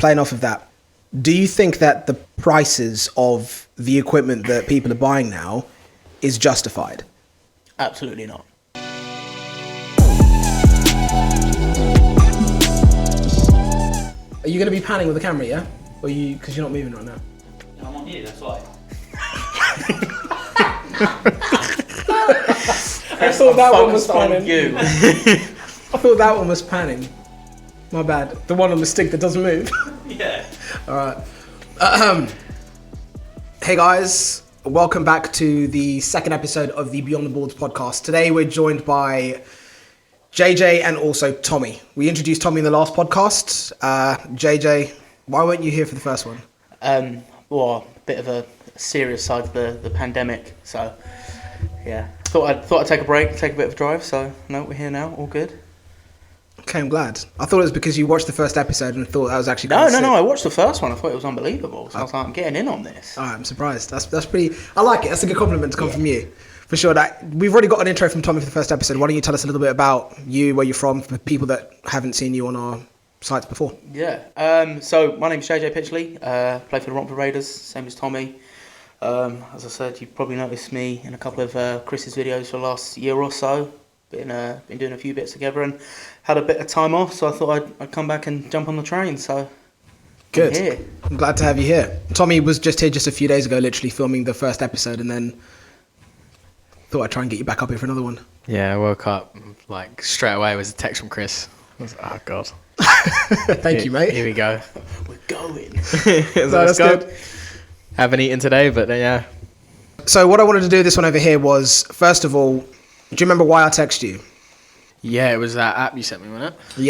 playing off of that, do you think that the prices of the equipment that people are buying now is justified? Absolutely not. Are you going to be panning with the camera, yeah? Or because you're not moving right now? I'm on you, that's why. I thought that one was panning. You. I thought that one was panning. My bad. The one on the stick that doesn't move. Yeah. All right. Hey guys, welcome back to the second episode of the Beyond the Boards podcast. Today we're joined by JJ and also Tommy. We introduced Tommy in the last podcast. JJ, why weren't you here for the first one? Well, a bit of a serious side of the pandemic. So, yeah, thought I'd take a break, take a bit of a drive. So, no, we're here now, all good. Okay, I'm glad. I thought it was because you watched the first episode and thought that was actually No, I watched the first one. I thought it was unbelievable. So I was like, I'm getting in on this. All right, I'm surprised. That's pretty. I like it. That's a good compliment to come from you. For sure. We've already got an intro from Tommy for the first episode. Why don't you tell us a little bit about you, where you're from, for people that haven't seen you on our sites before? Yeah. So my name's JJ Pitchley. Play for the Romford Raiders, same as Tommy. As I said, you've probably noticed me in a couple of Chris's videos for the last year or so. Been doing a few bits together and had a bit of time off, so I thought I'd come back and jump on the train. So good. I'm glad to have you here. Tommy was just here just a few days ago, literally filming the first episode, and then thought I'd try and get you back up here for another one. Yeah, I woke up like straight away with a text from Chris. I was like, oh god. Thank you, mate. Here we go. we're going. That's good. Haven't eaten today, but yeah. So what I wanted to do this one over here was, first of all, do you remember why I texted you? Yeah, it was that app you sent me, wasn't it?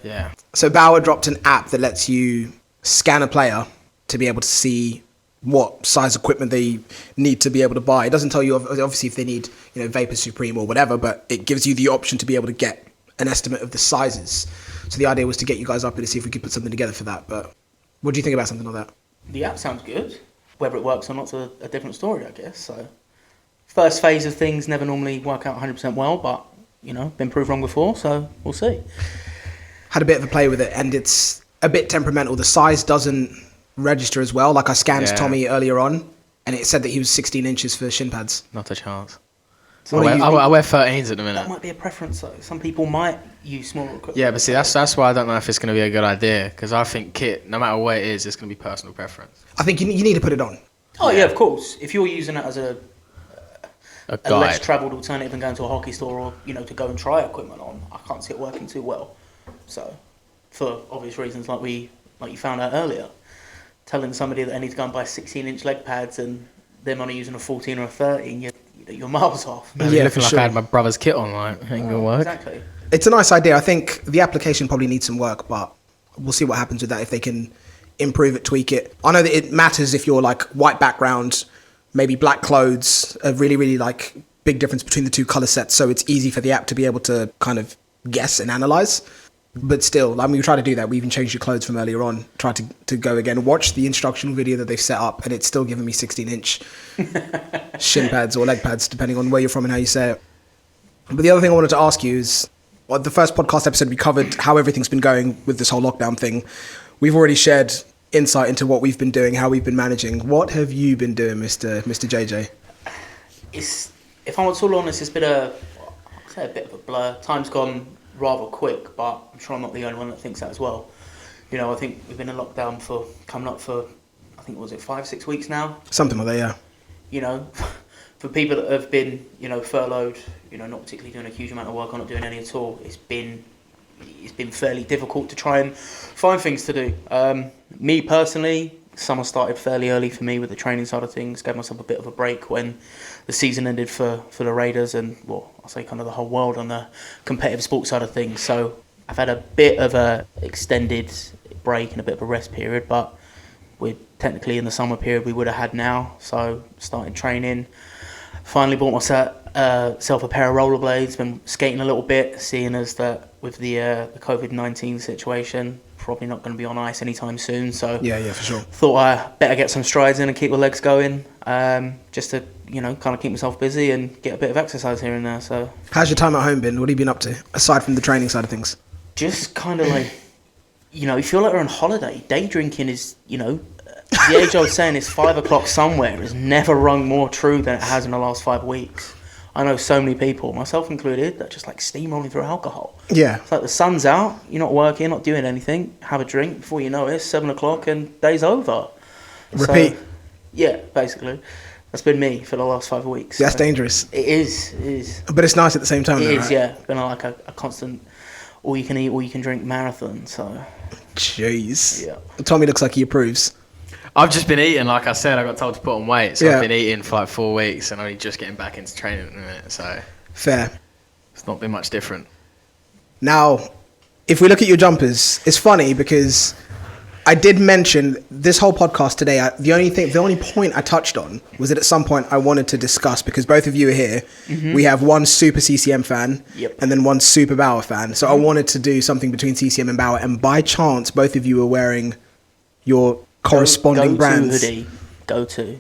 Yeah. So Bauer dropped an app that lets you scan a player to be able to see what size equipment they need to be able to buy. It doesn't tell you obviously if they need, Vapor Supreme or whatever, but it gives you the option to be able to get an estimate of the sizes. So the idea was to get you guys up here to see if we could put something together for that. But what do you think about something like that? The app sounds good. Whether it works or not's a different story, I guess. So first phase of things never normally work out 100% well, but been proved wrong before, so we'll see. Had a bit of a play with it, and it's a bit temperamental. The size doesn't register as well. Like I scanned Tommy earlier on, and it said that he was 16 inches for shin pads. Not a chance. So I wear 13s at the minute. That might be a preference though. Some people might use smaller equipment. Yeah, but see, that's why I don't know if it's going to be a good idea, because I think kit, no matter what it is, it's going to be personal preference. I think you need to put it on. Oh yeah, of course. If you're using it as a guide, less travelled alternative than going to a hockey store or to go and try equipment on, I can't see it working too well. So, for obvious reasons, like you found out earlier, telling somebody that they need to go and buy 16-inch leg pads and them only using a 14 or a 13, you're miles off. Man, yeah, looking like I had my brother's kit on, like, it ain't gonna work. Exactly. It's a nice idea. I think the application probably needs some work, but we'll see what happens with that, if they can improve it, tweak it. I know that it matters if you're like white background, maybe black clothes, a really, really like big difference between the two color sets. So it's easy for the app to be able to kind of guess and analyze. But still, I mean, we try to do that. We even changed your clothes from earlier on, tried to go again, watch the instructional video that they've set up, and it's still giving me 16-inch shin pads or leg pads, depending on where you're from and how you say it. But the other thing I wanted to ask you is, the first podcast episode, we covered how everything's been going with this whole lockdown thing. We've already shared insight into what we've been doing, how we've been managing. What have you been doing, Mr. JJ? If I'm all honest, it's been a bit of a blur. Time's gone rather quick, but I'm sure I'm not the only one that thinks that as well. I think we've been in lockdown coming up for, I think, was it 5-6 weeks now? Something like that, yeah. For people that have been, furloughed, not particularly doing a huge amount of work or not doing any at all, it's been fairly difficult to try and find things to do. Me personally, summer started fairly early for me with the training side of things. Gave myself a bit of a break when the season ended for the Raiders and, well, I'll say kind of the whole world on the competitive sports side of things. So I've had a bit of a extended break and a bit of a rest period, but we're technically in the summer period we would have had now. So started training. Finally bought myself a pair of rollerblades. Been skating a little bit, seeing as that with the COVID-19 situation, probably not going to be on ice anytime soon. So yeah, for sure. Thought I better get some strides in and keep the legs going, just to kind of keep myself busy and get a bit of exercise here and there. So how's your time at home been? What have you been up to aside from the training side of things? Just kind of like you know, you feel like you're on holiday. Day drinking is, you know, the age old saying is 5 o'clock somewhere has never rung more true than it has in the last 5 weeks. I know so many people, myself included, that just like steamrolling through alcohol. Yeah. It's like the sun's out, you're not working, not doing anything, have a drink, before you know it, it's 7 o'clock and day's over. Repeat. So, yeah, basically. That's been me for the last 5 weeks. That's dangerous. It is. But it's nice at the same time, It though, is, right? yeah. Been like a constant all you can eat, all you can drink marathon, so. Jeez. Yeah. Tommy looks like he approves. I've just been eating, like I said, I got told to put on weight, so Yeah. I've been eating for like 4 weeks and only just getting back into training at the minute, so Fair. it's not been much different. Now, if we look at your jumpers, it's funny because I did mention this whole podcast today. The only point I touched on was that at some point I wanted to discuss, because both of you are here. Mm-hmm. We have one super CCM fan, Yep. and then one super Bauer fan. So I wanted to do something between CCM and Bauer. And by chance, both of you were wearing your corresponding brands. Hoodie, go to.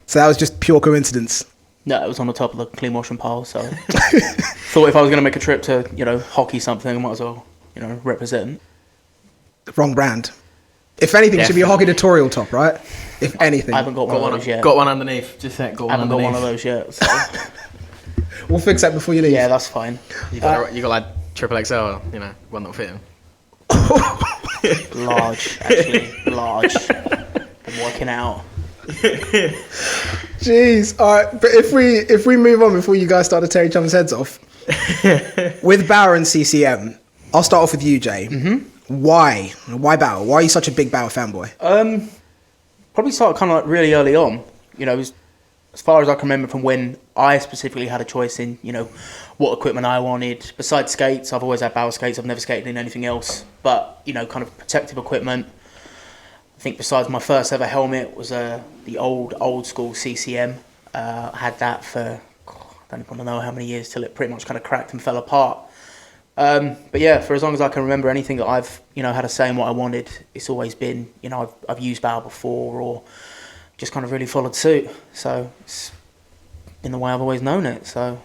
So that was just pure coincidence. No, it was on the top of the clean washing pile, so thought if I was going to make a trip to, you know, hockey something, I might as well, you know, represent. Wrong brand. If anything, it should be a hockey tutorial top, right? If anything. I haven't got one of those yet. Got one underneath. Just saying, got I one haven't got underneath. one of those yet. So. We'll fix that before you leave. Yeah, that's fine. You got like triple XL, you know, one not fitting. Large, actually. Large. Been working out. Jeez. All right, but if we move on before you guys start to tear each other's heads off, with Bauer and CCM, I'll start off with you, Jay. Mm-hmm. Why Bauer? Why are you such a big Bauer fanboy? Probably started kind of like really early on. You know, as far as I can remember from when I specifically had a choice in, you know, what equipment I wanted. Besides skates, I've always had Bauer skates. I've never skated in anything else. But, you know, kind of protective equipment. I think besides my first ever helmet was the old school CCM. I had that for, I don't even want to know how many years till it pretty much kind of cracked and fell apart. But yeah, for as long as I can remember, anything that I've, you know, had a say in what I wanted, it's always been, you know, I've used Bauer before or just kind of really followed suit. So it's been the way I've always known it. So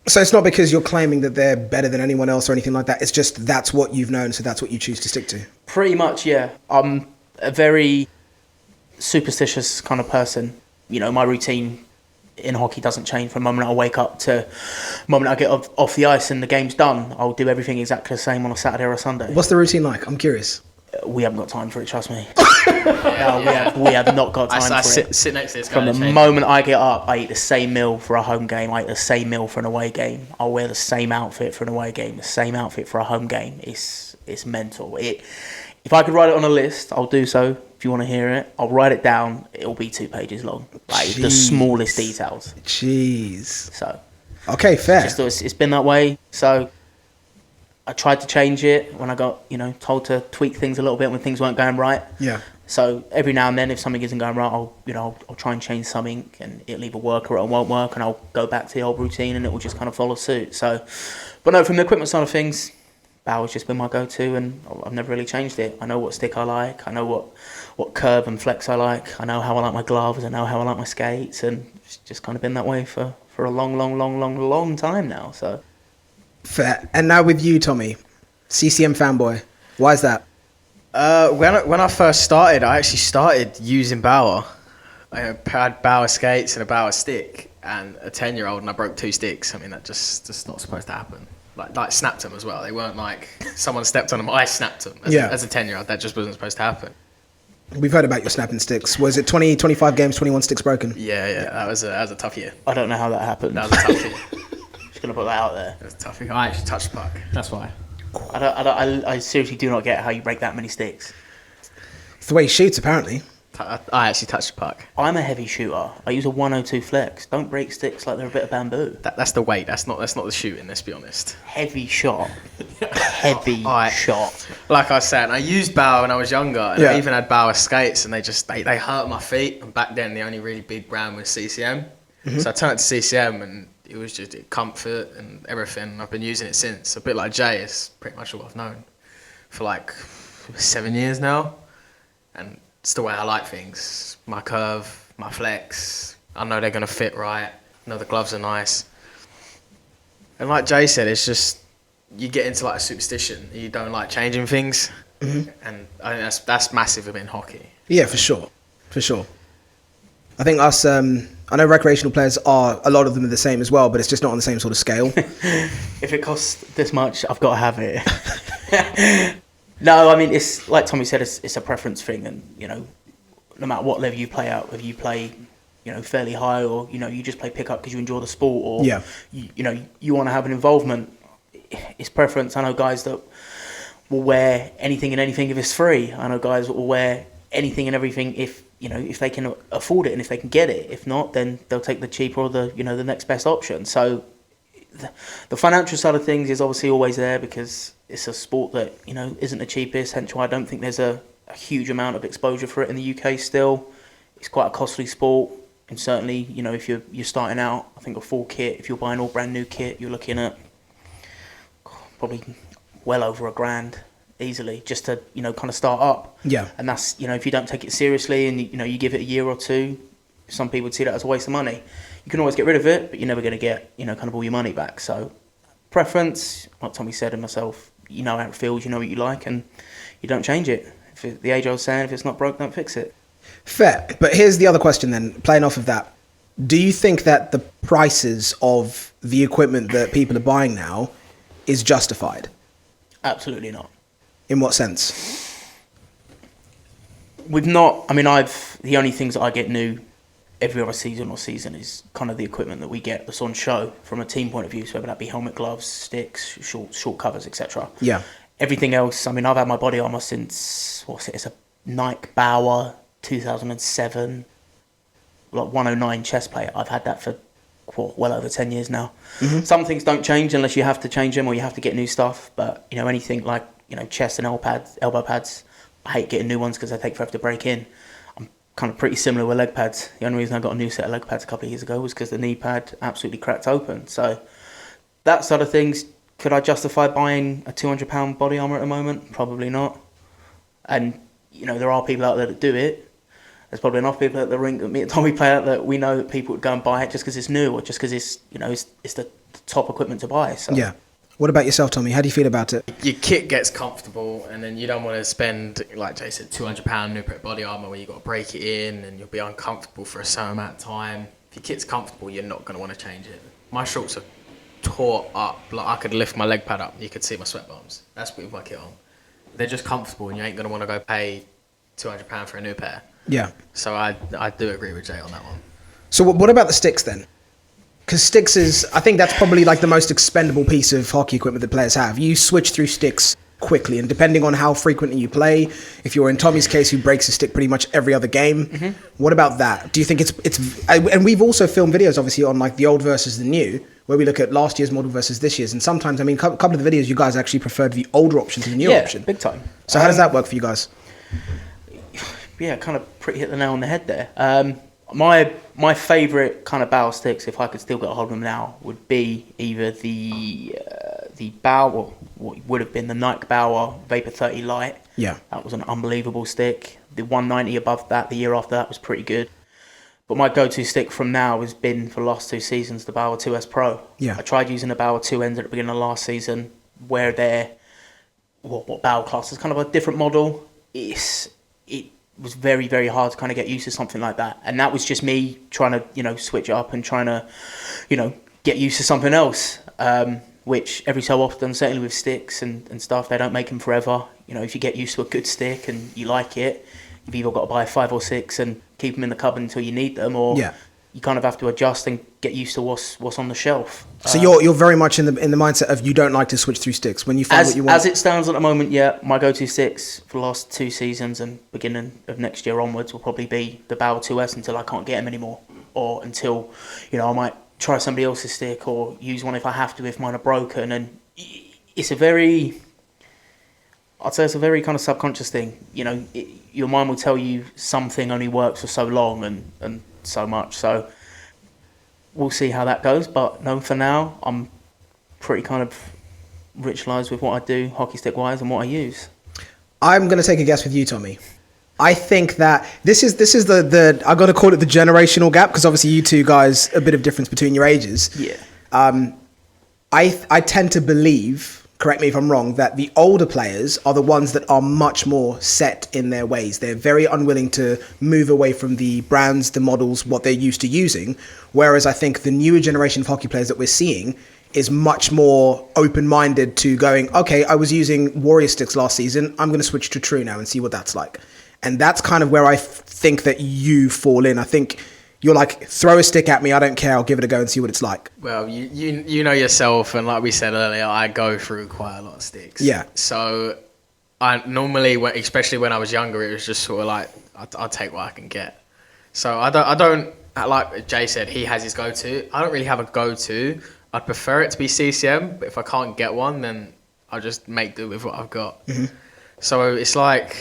it's not because you're claiming that they're better than anyone else or anything like that. It's just that's what you've known, so that's what you choose to stick to. pretty much, yeah. I'm a very superstitious kind of person. You know, my routine in hockey doesn't change from the moment I wake up to the moment I get off the ice and the game's done. I'll do everything exactly the same on a Saturday or a Sunday. What's the routine like? I'm curious. We haven't got time for it, trust me. No, we have not got time I for it. sit next to this guy. From the moment I get up, I eat the same meal for a home game. I eat the same meal for an away game. I'll wear the same outfit for an away game, the same outfit for a home game. It's mental. If I could write it on a list, I'll do so. If you want to hear it, I'll write it down. It'll be 2 pages long. Like the smallest details. Jeez. So. Okay, fair. It's been that way. So I tried to change it when I got, you know, told to tweak things a little bit when things weren't going right. Yeah. So every now and then, if something isn't going right, I'll try and change something, and it'll either work or it won't work, and I'll go back to the old routine, and it will just kind of follow suit. So, but no, from the equipment side of things, Bauer's just been my go-to, and I've never really changed it. I know what stick I like. I know what curve and flex I like. I know how I like my gloves. I know how I like my skates, and it's just kind of been that way for a long time now. So Fair. And now with you, Tommy, CCM fanboy. Why is that? When I first started, I actually started using Bauer. I had Bauer skates and a Bauer stick, and a 10-year-old, and I broke 2 sticks. I mean, that's not supposed to happen. Like snapped them as well. They weren't like someone stepped on them. I snapped them as a 10-year-old. That just wasn't supposed to happen. We've heard about your snapping sticks. Was it 20, 25 games, 21 sticks broken? Yeah. That was a tough year. I don't know how that happened. That was a tough year. Just gonna put that out there. It was a tough year. I actually touched the puck. That's why. I seriously do not get how you break that many sticks. It's the way he shoots, apparently. I actually touched the puck. I'm a heavy shooter. I use a 102 flex. Don't break sticks like they're a bit of bamboo. That's the weight. That's not the shooting. Let's be honest. Heavy shot. Heavy shot. Like I said, I used Bauer when I was younger, and Yeah. I even had Bauer skates, and they hurt my feet. And back then, the only really big brand was CCM. Mm-hmm. So I turned to CCM, and it was just comfort and everything. I've been using it since. A bit like Jay, it's pretty much all I've known for like 7 years now, and it's the way I like things. My curve, my flex. I know they're gonna fit right. I know the gloves are nice. And like Jay said, it's just you get into like a superstition. You don't like changing things. And I think that's massive in hockey. Yeah, for sure. I think us, I know recreational players a lot of them are the same as well, but it's just not on the same sort of scale. If it costs this much, I've got to have it. No, I mean, it's like Tommy said, it's a preference thing, and no matter what level you play at, whether you play fairly high, or you just play pickup because you enjoy the sport, or you want to have an involvement, it's preference. I know guys that will wear anything and anything if it's free. I know guys that will wear anything and everything if they can afford it and if they can get it. If not, then they'll take the cheaper or the the next best option. So the financial side of things is obviously always there, because it's a sport that isn't the cheapest. Hence why I don't think there's a huge amount of exposure for it in the UK still. It's quite a costly sport, and certainly if you're starting out, I think a full kit, if you're buying all brand new kit, you're looking at probably well over $1,000 easily, just to kind of start up. Yeah. And that's if you don't take it seriously and you give it a year or two, some people would see that as a waste of money. You can always get rid of it, but you're never going to get kind of all your money back. So preference, like Tommy said, and myself, how it feels, what you like, and you don't change it. The age I was saying, if it's not broke, don't fix it. Fair. But here's the other question then, playing off of that. Do you think that the prices of the equipment that people are buying now is justified? Absolutely not. In what sense? The only things that I get new every other season is kind of the equipment that we get that's on show from a team point of view, so whether that be helmet, gloves, sticks, short covers, etc. Yeah. Everything else, I've had my body armour since, it's a Nike Bauer 2007, like 109 chest plate. I've had that for well over 10 years now. Mm-hmm. Some things don't change unless you have to change them or you have to get new stuff, but anything like chest and elbow pads, I hate getting new ones because they take forever to break in. I'm kind of pretty similar with leg pads. The only reason I got a new set of leg pads a couple of years ago was because the knee pad absolutely cracked open. So that sort of things, could I justify buying a £200 body armour at the moment? Probably not. And there are people out there that do it. There's probably enough people at the rink that me and Tommy play at that we know that people would go and buy it just because it's new, or just because it's it's the top equipment to buy. So. Yeah. What about yourself, Tommy? How do you feel about it? Your kit gets comfortable, and then you don't want to spend, like Jay said, £200 new body armour where you got to break it in and you'll be uncomfortable for a certain amount of time. If your kit's comfortable, you're not going to want to change it. My shorts are tore up. Like, I could lift my leg pad up and you could see my sweat bumps. That's with my kit on. They're just comfortable, and you ain't going to want to go pay £200 for a new pair. Yeah. So I do agree with Jay on that one. So what about the sticks then? Because sticks I think that's probably like the most expendable piece of hockey equipment that players have. You switch through sticks quickly, and depending on how frequently you play, if you're in Tommy's case who breaks a stick pretty much every other game, what about that? Do you think it's and we've also filmed videos obviously on like the old versus the new, where we look at last year's model versus this year's, and sometimes, a couple of the videos you guys actually preferred the older option to the newer option. Big time. So how does that work for you guys? Yeah, kind of pretty hit the nail on the head there. My favourite kind of Bauer sticks, if I could still get a hold of them now, would be either the Bauer, what would have been the Nike Bauer Vapor 30 Light. Yeah. That was an unbelievable stick. The 190 above that, the year after that, was pretty good. But my go-to stick from now has been, for the last 2 seasons, the Bauer 2S Pro. Yeah. I tried using the Bauer 2 ends at the beginning of last season, where they're what Bauer class is kind of a different model. It was very, very hard to kind of get used to something like that. And that was just me trying to, switch it up and trying to, get used to something else, which every so often, certainly with sticks and stuff, they don't make them forever. If you get used to a good stick and you like it, you've either got to buy 5 or 6 and keep them in the cupboard until you need them, or you kind of have to adjust and get used to what's on the shelf. So you're very much in the mindset of you don't like to switch through sticks when you find what you want. As it stands at the moment, yeah, my go-to sticks for the last 2 seasons and beginning of next year onwards will probably be the Bauer 2S until I can't get them anymore, or until I might try somebody else's stick or use one if I have to, if mine are broken. And it's a very kind of subconscious thing. Your mind will tell you something only works for so long and so much. So we'll see how that goes. But no, for now, I'm pretty kind of ritualised with what I do hockey stick wise and what I use. I'm going to take a guess with you, Tommy. I think that this is the I'm going to call it the generational gap, because obviously you two guys, a bit of difference between your ages. Yeah. I tend to believe, correct me if I'm wrong, that the older players are the ones that are much more set in their ways. They're very unwilling to move away from the brands, the models, what they're used to using. Whereas I think the newer generation of hockey players that we're seeing is much more open-minded to going, okay, I was using Warrior sticks last season, I'm going to switch to True now and see what that's like. And that's kind of where I think that you fall in. I think you're like, throw a stick at me, I don't care, I'll give it a go and see what it's like. Well, you know yourself, and like we said earlier, I go through quite a lot of sticks. Yeah. So I normally, especially when I was younger, it was just sort of like, I'll take what I can get. So I don't, like Jay said, he has his go-to. I don't really have a go-to. I'd prefer it to be CCM, but if I can't get one, then I'll just make do with what I've got. Mm-hmm. So it's like,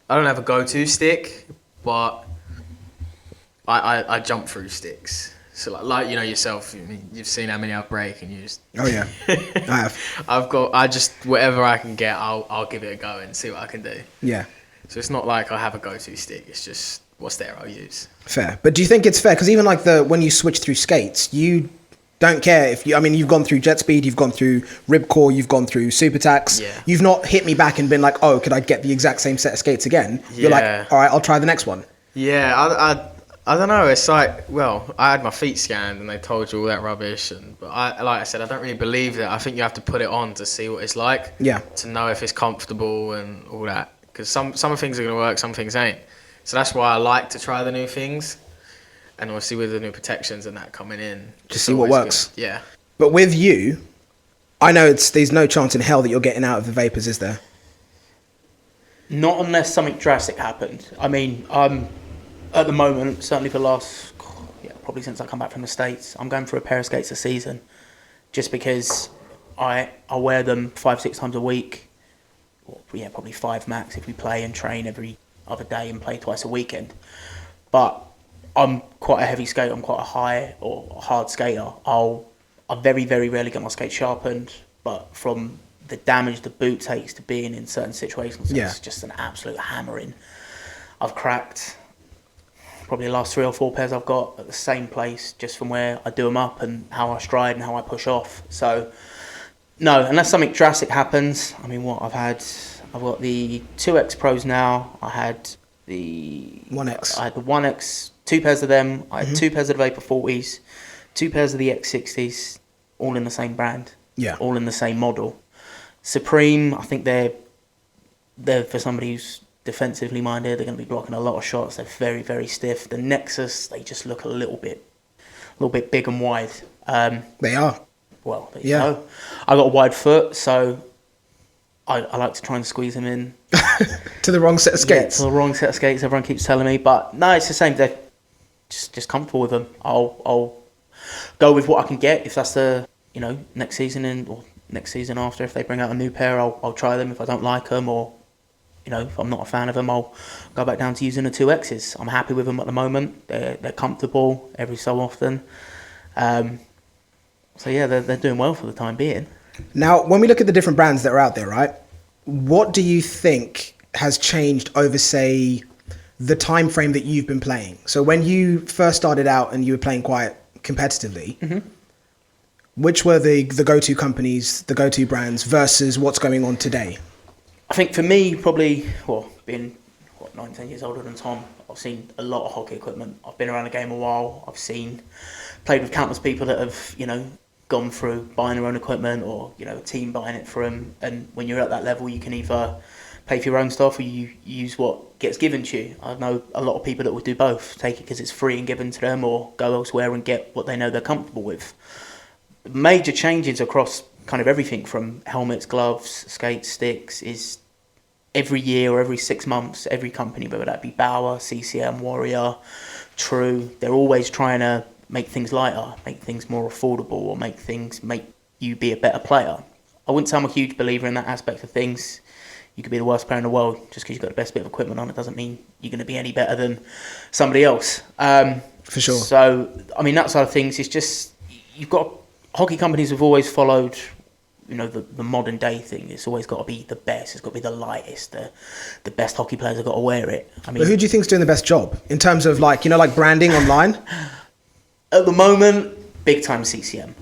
I don't have a go-to stick, but I jump through sticks. So like you know yourself, you've seen how many I break, and you just. Oh yeah, I have. I just whatever I can get, I'll give it a go and see what I can do. Yeah. So it's not like I have a go-to stick. It's just what's there I'll use. Fair, but do you think it's fair? Because even like when you switch through skates, you don't care if you. I mean, you've gone through jet speed, you've gone through ripcore, you've gone through super tax. Yeah. You've not hit me back and been like, oh, could I get the exact same set of skates again? Yeah. You're like, all right, I'll try the next one. Yeah, I don't know. It's like, well, I had my feet scanned and they told you all that rubbish. But like I said, I don't really believe that. I think you have to put it on to see what it's like. Yeah. To know if it's comfortable and all that. Because some things are going to work, some things ain't. So that's why I like to try the new things. And obviously with the new protections and that coming in. To see what works. Good. Yeah. But with you, I know there's no chance in hell that you're getting out of the vapors, is there? Not unless something drastic happened. I mean, at the moment, certainly for the last, probably since I come back from the States, I'm going for a pair of skates a season, just because I wear them 5-6 times a week, or probably 5 max if we play and train every other day and play twice a weekend. But I'm quite a heavy skater. I'm quite a high or hard skater. I very, very rarely get my skate sharpened, but from the damage the boot takes to being in certain situations, it's just an absolute hammering. I've cracked probably the last 3 or 4 pairs I've got at the same place, just from where I do them up and how I stride and how I push off. So, no, unless something drastic happens. I mean, I've got the 2X Pros now. I had the 1X. I had the 1X, 2 pairs of them. I had 2 pairs of the Vapor 40s, 2 pairs of the X60s, all in the same brand. Yeah. All in the same model. Supreme, I think they're for somebody who's defensively minded. They're going to be blocking a lot of shots. They're very, very stiff. The Nexus, they just look a little bit big and wide. They are. Well, I got a wide foot, so I like to try and squeeze them in. To the wrong set of skates. Yeah, to the wrong set of skates, everyone keeps telling me. But no, it's the same. They're just comfortable with them. I'll go with what I can get. If that's the, next season or next season after, if they bring out a new pair, I'll try them. If I don't like them, or if I'm not a fan of them, I'll go back down to using the 2Xs. I'm happy with them at the moment. They're comfortable every so often. So yeah, they're doing well for the time being. Now, when we look at the different brands that are out there, right? What do you think has changed over, say, the time frame that you've been playing? So when you first started out and you were playing quite competitively, which were the go-to companies, the go-to brands versus what's going on today? I think for me, probably, being 9-10 years older than Tom, I've seen a lot of hockey equipment. I've been around the game a while. Played with countless people that have, gone through buying their own equipment, or, a team buying it for them. And when you're at that level, you can either pay for your own stuff or you use what gets given to you. I know a lot of people that would do both, take it because it's free and given to them, or go elsewhere and get what they know they're comfortable with. Major changes across kind of everything from helmets, gloves, skates, sticks is every year or every 6 months, every company, whether that be Bauer, CCM, Warrior, True, they're always trying to make things lighter, make things more affordable, or make you be a better player. I wouldn't say I'm a huge believer in that aspect of things. You could be the worst player in the world just because you've got the best bit of equipment on. It doesn't mean you're going to be any better than somebody else. For sure. So, I mean, that side of things is just, hockey companies have always followed, the modern day thing. It's always got to be the best. It's got to be the lightest. The best hockey players have got to wear it. I mean, but who do you think's doing the best job in terms of like branding online? At the moment, big time CCM.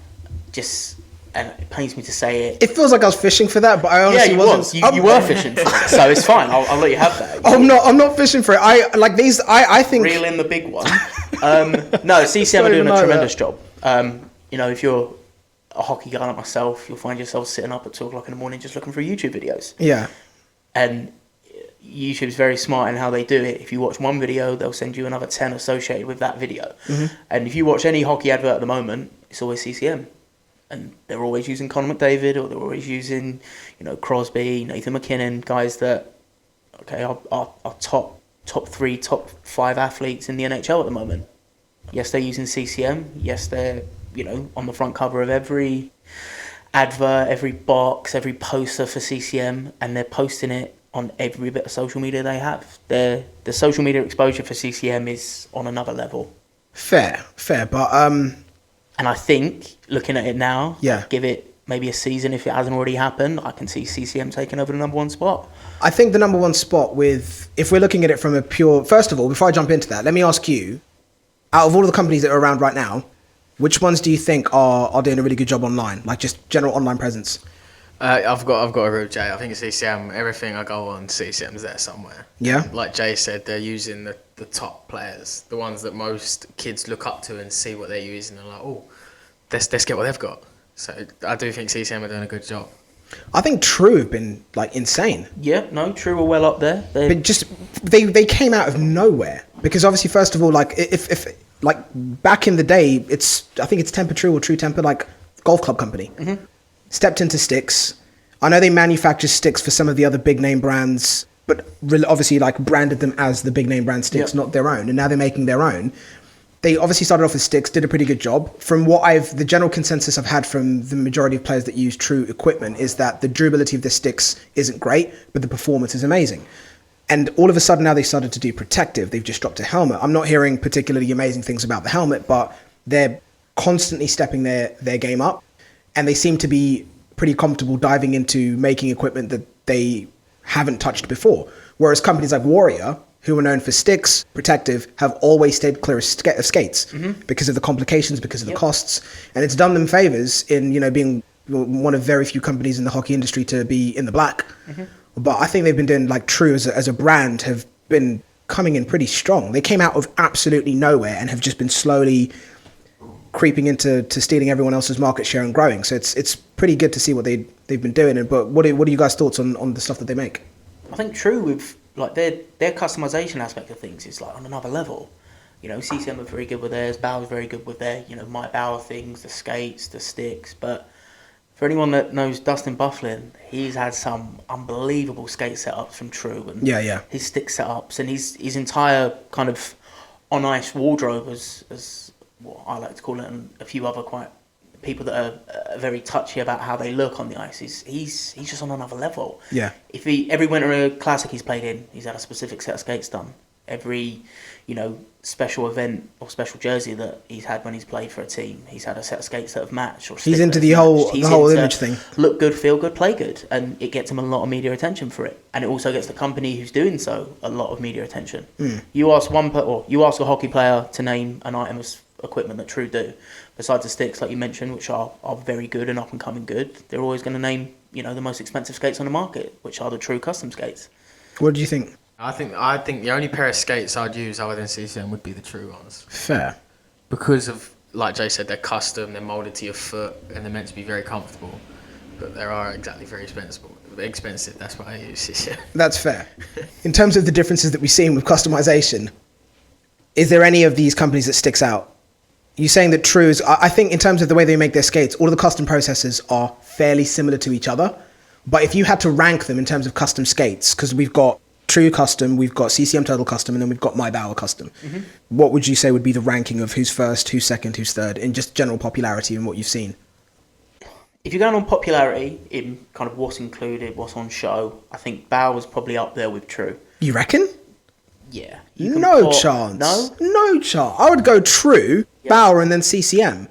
Just and it pains me to say it. It feels like I was fishing for that, but I honestly wasn't. You were fishing for it, so it's fine. I'll let you have that. I'm not fishing for it. I think reel in the big one. No, CCM are doing a tremendous job. If you're a hockey guy like myself, you'll find yourself sitting up at 2 o'clock in the morning just looking through YouTube videos. Yeah. And YouTube's very smart in how they do it. If you watch one video, they'll send you another 10 associated with that video. Mm-hmm. And if you watch any hockey advert at the moment, it's always CCM. And they're always using Conor McDavid, or they're always using, Crosby, Nathan McKinnon, guys that, are top 3, top 5 athletes in the NHL at the moment. Yes, they're using CCM. Yes, they're, on the front cover of every advert, every box, every poster for CCM, and they're posting it on every bit of social media they have. The social media exposure for CCM is on another level. Fair, but and I think looking at it now, yeah, give it maybe a season if it hasn't already happened, I can see CCM taking over the number 1 spot. I think the number 1 spot if we're looking at it from a pure, first of all, before I jump into that, let me ask you, out of all of the companies that are around right now, which ones do you think are doing a really good job online, like just general online presence? I've got to agree with Jay. I think CCM, everything I go on, CCM's there somewhere. Yeah. Like Jay said, they're using the top players, the ones that most kids look up to and see what they're using and like, let's get what they've got. So I do think CCM are doing a good job. I think True have been insane. Yeah, no, True were well up there. But they came out of nowhere because obviously, first of all, if back in the day, I think it's Temper True or True Temper, golf club company. Mm-hmm. Stepped into sticks. I know they manufacture sticks for some of the other big name brands, but obviously branded them as the big name brand sticks, not their own. And now they're making their own. They obviously started off with sticks, did a pretty good job. From the general consensus I've had from the majority of players that use True equipment is that the durability of the sticks isn't great, but the performance is amazing. And all of a sudden now they started to do protective. They've just dropped a helmet. I'm not hearing particularly amazing things about the helmet, but they're constantly stepping their game up. And they seem to be pretty comfortable diving into making equipment that they haven't touched before. Whereas companies like Warrior, who are known for sticks, protective, have always stayed clear of skates because of the complications, because of the costs. And it's done them favors in, being one of very few companies in the hockey industry to be in the black. Mm-hmm. But I think they've been doing, True as a brand, have been coming in pretty strong. They came out of absolutely nowhere and have just been slowly creeping into stealing everyone else's market share and growing. So it's pretty good to see what they've been doing. But what are you guys' thoughts on the stuff that they make? I think True with their customization aspect of things is on another level. CCM are very good with theirs. Bauer's very good with their my Bauer things, the skates, the sticks. But for anyone that knows Dustin Bufflin, he's had some unbelievable skate setups from True and his stick setups and his entire kind of on ice wardrobe as what I like to call it, and a few other people that are very touchy about how they look on the ice. He's just on another level. Yeah. Every Winter Classic he's played in, he's had a specific set of skates done. Every special event or special jersey that he's had when he's played for a team, he's had a set of skates that have matched. Or he's into the whole image thing. Look good, feel good, play good, and it gets him a lot of media attention for it, and it also gets the company who's doing so a lot of media attention. You ask a hockey player to name an item of equipment that True do, besides the sticks like you mentioned, which are very good and up and coming good. They're always going to name the most expensive skates on the market, which are the True custom skates. What do you think? I think the only pair of skates I'd use other than CCM would be the True ones. Fair. Because of, like Jay said, they're custom, they're moulded to your foot, and they're meant to be very comfortable. But they are exactly very expensive. That's why I use CCM. That's fair. In terms of the differences that we've seen with customization, is there any of these companies that sticks out? You're saying that True is, I think in terms of the way they make their skates, all of the custom processes are fairly similar to each other. But if you had to rank them in terms of custom skates, because we've got True Custom, we've got CCM Total Custom, and then we've got My Bauer Custom. Mm-hmm. What would you say would be the ranking of who's first, who's second, who's third, in just general popularity and what you've seen? If you're going on popularity, in kind of what's included, what's on show, I think Bauer's probably up there with True. You reckon? Yeah. No chance. No chance. I would go True, Bauer, and then CCM.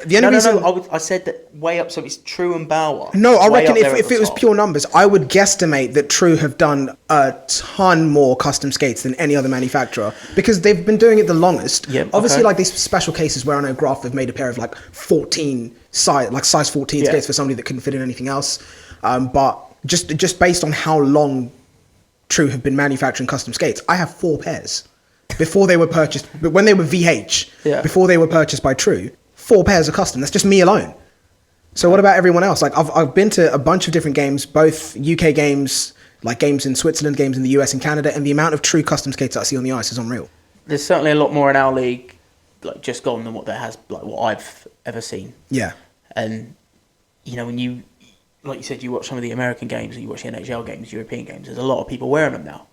The only reason... I said that way up, so it's True and Bauer. No, I Way reckon up there if at the it was top. pure numbers, I would guesstimate that True have done a ton more custom skates than any other manufacturer because they've been doing it the longest. Yeah, Obviously, okay. like these special cases where I know Graf have made a pair of like 14 size 14 Yeah. skates for somebody that couldn't fit in anything else. But just based on how long True have been manufacturing custom skates, I have 4 pairs before they were purchased. But when they were VH, Yeah. before they were purchased by True, 4 pairs of custom. That's just me alone. So what about everyone else? Like I've been to a bunch of different games, both UK games, like games in Switzerland, games in the US and Canada, and the amount of True custom skates that I see on the ice is unreal. There's certainly a lot more in our league, like just gone than what there has, like what I've ever seen. Yeah. And you know, when you, like you said, you watch some of the American games, or you watch the NHL games, European games. There's a lot of people wearing them now,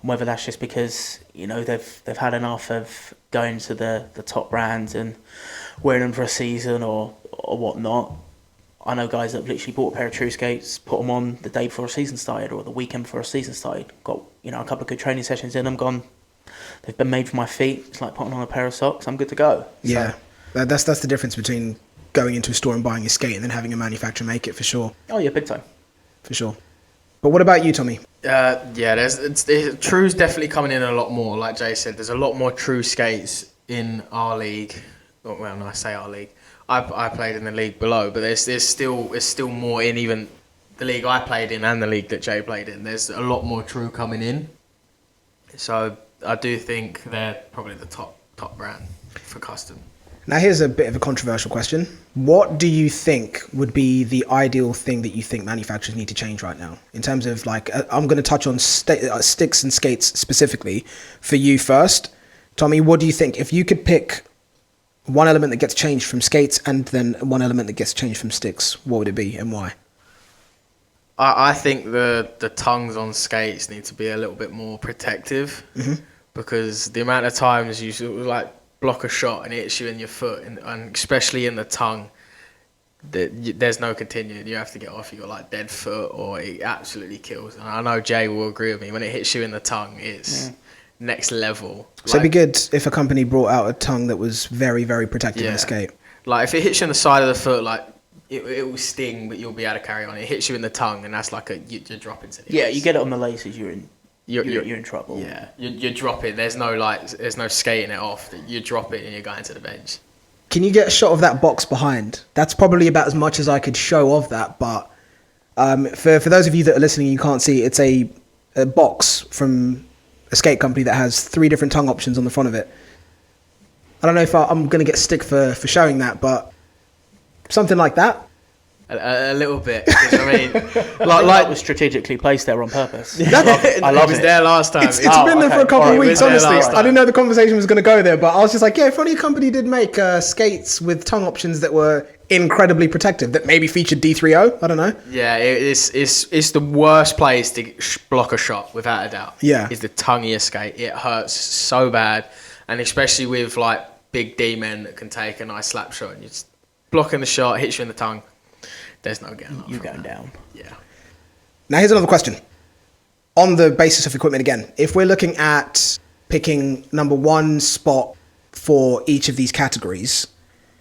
and whether that's just because you know they've had enough of going to the top brands and wearing them for a season or whatnot. I know guys that have literally bought a pair of True skates, put them on the day before a season started or the weekend before a season started. Got a couple of good training sessions in them. Gone. They've been made for my feet. It's like putting on a pair of socks. I'm good to go. Yeah. That's the difference between going into a store and buying a skate and then having a manufacturer make it, for sure. Oh yeah, big time. For sure. But what about you, Tommy? True's definitely coming in a lot more. Like Jay said, there's a lot more True skates in our league. Well, no, I say our league. I played in the league below, but there's still more in even the league I played in and the league that Jay played in. There's a lot more True coming in. So I do think they're probably the top brand for custom. Now here's a bit of a controversial question. What do you think would be the ideal thing that you think manufacturers need to change right now? In terms of like, I'm going to touch on sticks and skates specifically. For you first, Tommy, what do you think? If you could pick one element that gets changed from skates and then one element that gets changed from sticks, what would it be and why? I think the tongues on skates need to be a little bit more protective because the amount of times you sort of like block a shot and it hits you in your foot and especially in the tongue, there's no continuing. You have to get off. You got like dead foot or it absolutely kills. And I know Jay will agree with me. When it hits you in the tongue, it's next level. So it'd be good if a company brought out a tongue that was very, very protective in the skate. Like if it hits you on the side of the foot, like it will sting, but you'll be able to carry on. It hits you in the tongue, and that's like you're dropping to the Yeah, ice. you get it on the laces, you're in trouble. Yeah, you're dropping. There's no skating it off. You drop it and you're going to the bench. Can you get a shot of that box behind? That's probably about as much as I could show of that. But for those of you that are listening, you can't see. It's a box from a skate company that has 3 different tongue options on the front of it. I don't know if I'm going to get stick for showing that, but something like that. A little bit. 'Cause, I mean, That was strategically placed there on purpose. I love it. Was it. there last time. It's been there for a couple of weeks, honestly. I I didn't know the conversation was going to go there, but I was just like, yeah, if only a company did make skates with tongue options that were incredibly protective, that maybe featured D3O. I don't know. Yeah, it's the worst place to block a shot, without a doubt. Yeah. Is the tongue of your skate. It hurts so bad, and especially with like big D men that can take a nice slap shot and you're just blocking the shot, hits you in the tongue. There's no getting up. You're going down. Yeah. Now, here's another question. On the basis of equipment again, if we're looking at picking number 1 spot for each of these categories,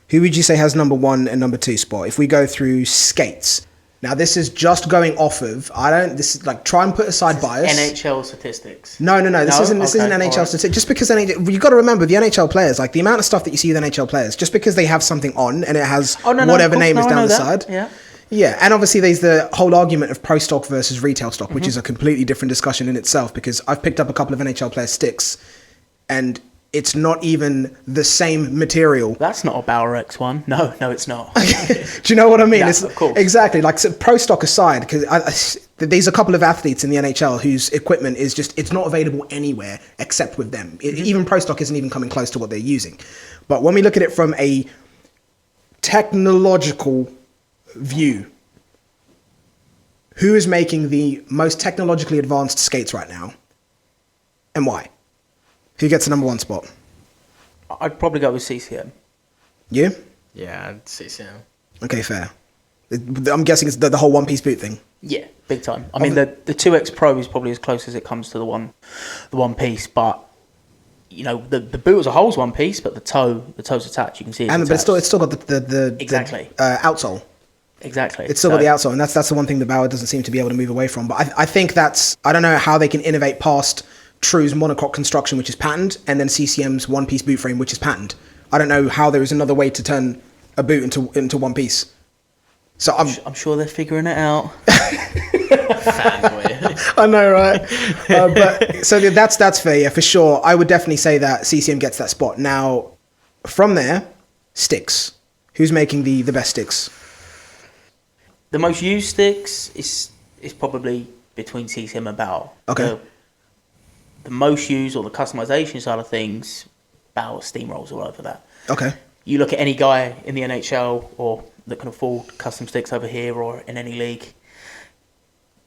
who would you say has number 1 and number 2 spot? If we go through skates. Now, this is just going off of, this is like, try and put aside bias. NHL statistics. No. This isn't NHL right. statistics. Just because you've got to remember the NHL players, like the amount of stuff that you see with NHL players, just because they have something on and it has whatever name is down the side. Yeah. Yeah, and obviously there's the whole argument of pro stock versus retail stock, which is a completely different discussion in itself, because I've picked up a couple of NHL player sticks and it's not even the same material. That's not a Bauer X1. No, it's not. Do you know what I mean? Yeah, of course. Exactly. Like, so pro stock aside, because there's a couple of athletes in the NHL whose equipment is it's not available anywhere except with them. Even pro stock isn't even coming close to what they're using. But when we look at it from a technological view, who is making the most technologically advanced skates right now and why? Who gets the number 1 spot? I'd probably go with CCM. You? Yeah, CCM. Okay, fair. I'm guessing it's the whole one-piece boot thing. Yeah, big time. I mean, the 2X Pro is probably as close as it comes to the one piece, but the boot as a whole is one piece, but the toe's attached. You can see it's But it's still got the exactly outsole. Exactly. It's still got the outsole, and that's the one thing that Bauer doesn't seem to be able to move away from. But I think I don't know how they can innovate past True's monocoque construction, which is patented, and then CCM's one-piece boot frame, which is patented. I don't know how there is another way to turn a boot into one piece. So I'm sure they're figuring it out. Fanboy. I know, right? But so that's fair, yeah, for sure. I would definitely say that CCM gets that spot. Now, from there, sticks. Who's making the best sticks? The most used sticks is probably between CCM and Bauer. Okay. The most used, or the customization side of things, Bauer steamrolls all over that. Okay. You look at any guy in the NHL or that can afford custom sticks over here or in any league,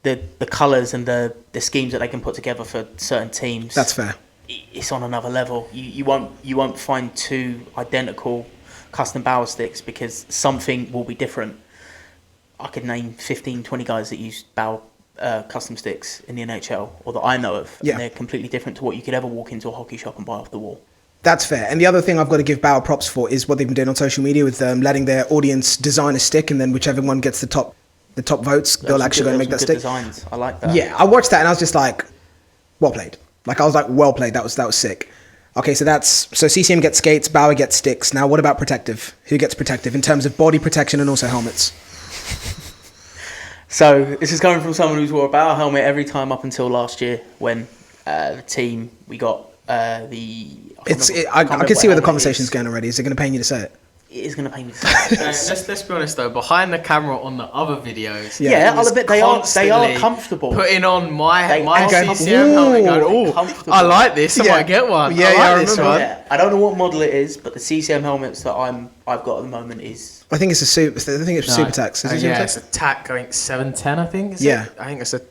the colours and the schemes that they can put together for certain teams. That's fair. It's on another level. You won't find two identical custom Bauer sticks because something will be different. I could name 15, 20 guys that use Bauer custom sticks in the NHL, or that I know of. Yeah. And they're completely different to what you could ever walk into a hockey shop and buy off the wall. That's fair. And the other thing I've got to give Bauer props for is what they've been doing on social media with letting their audience design a stick, and then whichever one gets the top votes, they'll actually go and make that stick. Designs. I like that. Yeah, I watched that and I was just like, well played. Like I was like, well played. That was sick. Okay, so CCM gets skates, Bauer gets sticks. Now what about protective? Who gets protective in terms of body protection and also helmets? So this is coming from someone who's wore a Bauer helmet every time up until last year when the team we got I can see where the conversation's going already. Is it going to pain you to say it? It is going to pain me to say it. Let's be honest though. Behind the camera on the other videos, yeah, I'll admit they are comfortable. Putting on my going, CCM helmet, going, comfortable. I like this. I might get one. Yeah, I I like this remember. one. Yeah, I don't know what model it is, but the CCM helmets that I've got at the moment is. I think it's Super Tax. Is it Yeah, Super it's a TAC going 710. I think. Yeah. I think it's a.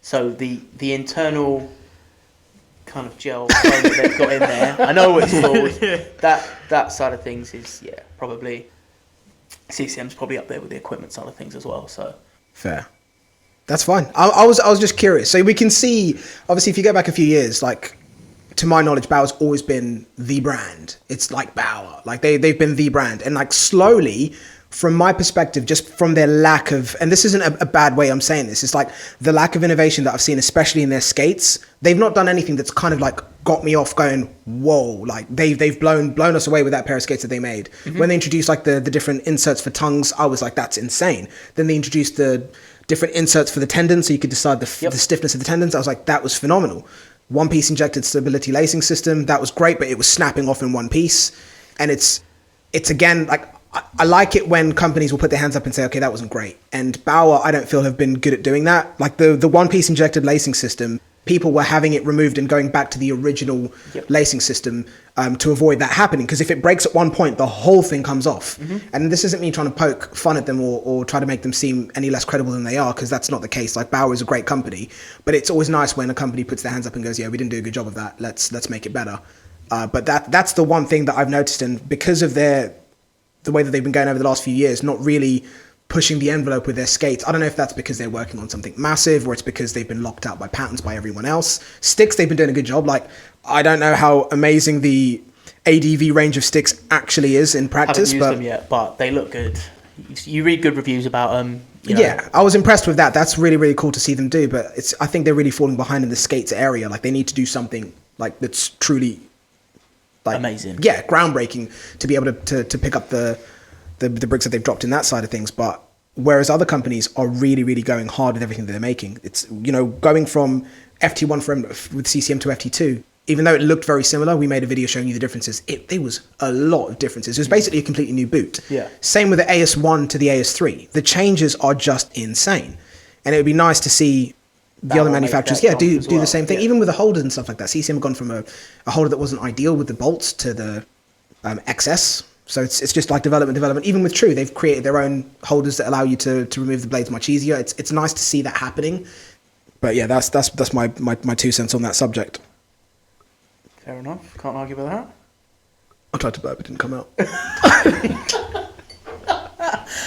So the internal kind of gel foam that they've got in there, I know what it's called. That side of things is probably CCM's probably up there with the equipment side of things as well. So fair. That's fine. I was just curious. So we can see, obviously, if you go back a few years, like to my knowledge, Bauer's always been the brand. It's like Bauer, like they've been the brand, and like slowly, from my perspective, just from their lack of, and this isn't a bad way I'm saying this, it's like the lack of innovation that I've seen, especially in their skates. They've not done anything that's kind of like got me off going, whoa, like they've blown us away with that pair of skates that they made. Mm-hmm. When they introduced like the different inserts for tongues, I was like, that's insane. Then they introduced the different inserts for the tendons, so you could decide the stiffness of the tendons. I was like, that was phenomenal. One piece injected stability lacing system, that was great, but it was snapping off in one piece. And it's again, like, I like it when companies will put their hands up and say, okay, that wasn't great. And Bauer, I don't feel have been good at doing that. Like the one piece injected lacing system, people were having it removed and going back to the original lacing system to avoid that happening. Because if it breaks at one point, the whole thing comes off. Mm-hmm. And this isn't me trying to poke fun at them or try to make them seem any less credible than they are, because that's not the case. Like Bauer is a great company, but it's always nice when a company puts their hands up and goes, yeah, we didn't do a good job of that. Let's make it better. But that's the one thing that I've noticed, and because of the way that they've been going over the last few years, not really pushing the envelope with their skates. I don't know if that's because they're working on something massive or it's because they've been locked out by patents by everyone else. Sticks, they've been doing a good job. Like, I don't know how amazing the ADV range of sticks actually is in practice. Haven't used them yet, but they look good. You read good reviews about them. Yeah, I was impressed with that. That's really, really cool to see them do. But I think they're really falling behind in the skates area. Like, they need to do something like that's truly amazing. Yeah, groundbreaking to be able to pick up the bricks that they've dropped in that side of things. But whereas other companies are really, really going hard with everything that they're making, it's, going from FT1 with CCM to FT2, even though it looked very similar, we made a video showing you the differences. There was a lot of differences. It was basically a completely new boot. Yeah. Same with the AS1 to the AS3. The changes are just insane. And it would be nice to see the other manufacturers, do the same thing. Yeah. Even with the holders and stuff like that. CCM have gone from a holder that wasn't ideal with the bolts to the XS. So it's just like development. Even with True, they've created their own holders that allow you to remove the blades much easier. It's nice to see that happening. But yeah, that's my 2 cents on that subject. Fair enough. Can't argue with that. I tried to burp, it didn't come out.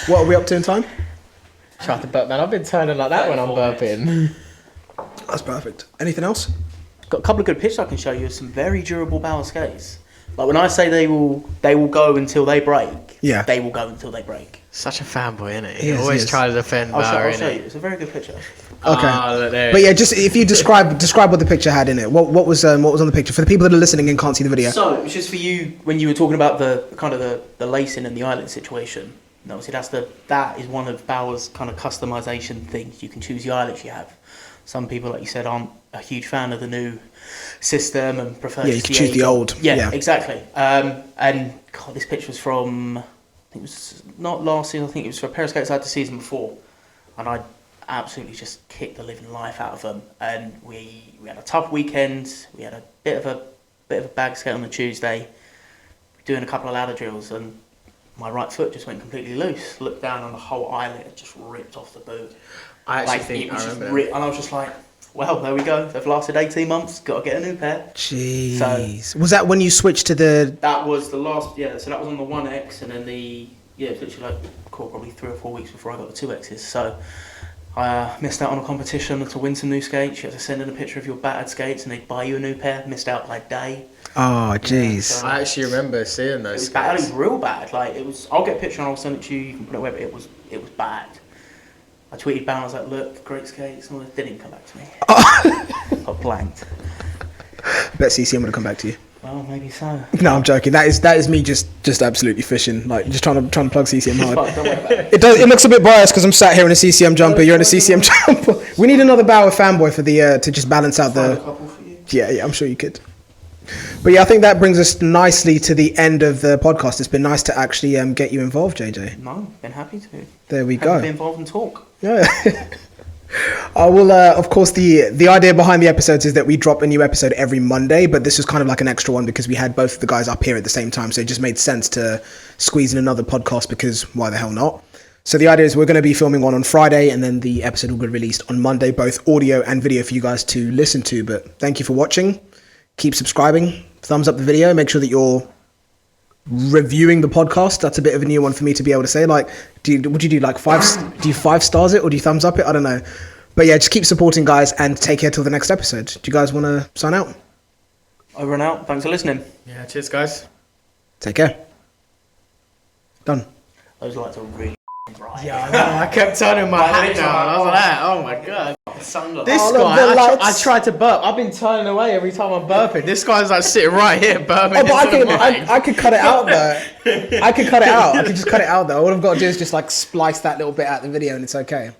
What are we up to in time? Tried to burp, man. I've been turning like that when I'm burping. That's perfect. Anything else? got a couple of good pictures I can show you of some very durable Bauer skates. Like when I say they will go until they break. Yeah. They will go until they break. Such a fanboy, isn't he? He is, Always he is. try to defend Bauer, I'll show innit? you. It's a very good picture. Okay. But yeah, just if you describe what the picture had in it. What was on the picture for the people that are listening and can't see the video? So it was just for you when you were talking about the kind of the lacing and the eyelet situation. And obviously that is one of Bauer's kind of customization things. You can choose the eyelets you have. Some people, like you said, aren't a huge fan of the new system and prefer Yeah, you can choose the old. Yeah, exactly. And God, this picture was from, I think it was not last season, I think it was for a pair of skates I had the season before. And I absolutely just kicked the living life out of them. And we had a tough weekend. We had a bit of a bag skate on the Tuesday, doing a couple of ladder drills, and my right foot just went completely loose. Looked down and the whole eyelet had just ripped off the boot. I actually think I remember that. And I was just like, well, there we go. They've lasted 18 months. Got to get a new pair. Jeez. So, was that when you switched to the? that was the last. Yeah. So that was on the 1X, and then it was literally probably 3 or 4 weeks before I got the 2Xs. So I missed out on a competition to win some new skates. You had to send in a picture of your battered skates, and they'd buy you a new pair. Missed out by a day. Oh, jeez. Yeah, so I actually remember seeing those. it was bad. It was real bad. Like it was. I'll get a picture and I'll send it to you. You can put it away. But it was bad. I tweeted Bauer, I was like, look, great skates. And they didn't even come back to me. Got blanked. Bet CCM would have come back to you. Well, maybe so. No, I'm joking. That is me just absolutely fishing, like just trying to plug CCM hard. Fine, don't worry about it. It looks a bit biased because I'm sat here in a CCM jumper. You're in a CCM jumper. We need another Bauer fanboy for the to just balance out Find a the. couple for you. Yeah, I'm sure you could. But yeah, I think that brings us nicely to the end of the podcast. It's been nice to actually get you involved, JJ. No, been happy to. There we Happy to be go. involved and talk. Yeah. I will, of course, the idea behind the episodes is that we drop a new episode every Monday, but this was kind of like an extra one because we had both of the guys up here at the same time, so it just made sense to squeeze in another podcast because why the hell not? So the idea is we're going to be filming one on Friday, and then the episode will be released on Monday, both audio and video for you guys to listen to. But thank you for watching. Keep subscribing. Thumbs up the video. Make sure that you're reviewing the podcast. That's a bit of a new one for me to be able to say. Like, would you do like do you 5 stars it or do you thumbs up it? I don't know. But yeah, just keep supporting, guys, and take care till the next episode. Do you guys want to sign out? Over and out. Thanks for listening. Yeah, cheers, guys. Take care. Done. Those lights are really bright. Yeah, I know. I kept turning my hat down. I was like, oh my god. Sunglasses. This Oh, look, guy, the lights. I tried to burp. I've been turning away every time I'm burping. This guy's like sitting right here burping. Oh, but into the mic. I could cut it out though. I could cut it out. I could just cut it out though. All I've got to do is just like splice that little bit out of the video and it's okay.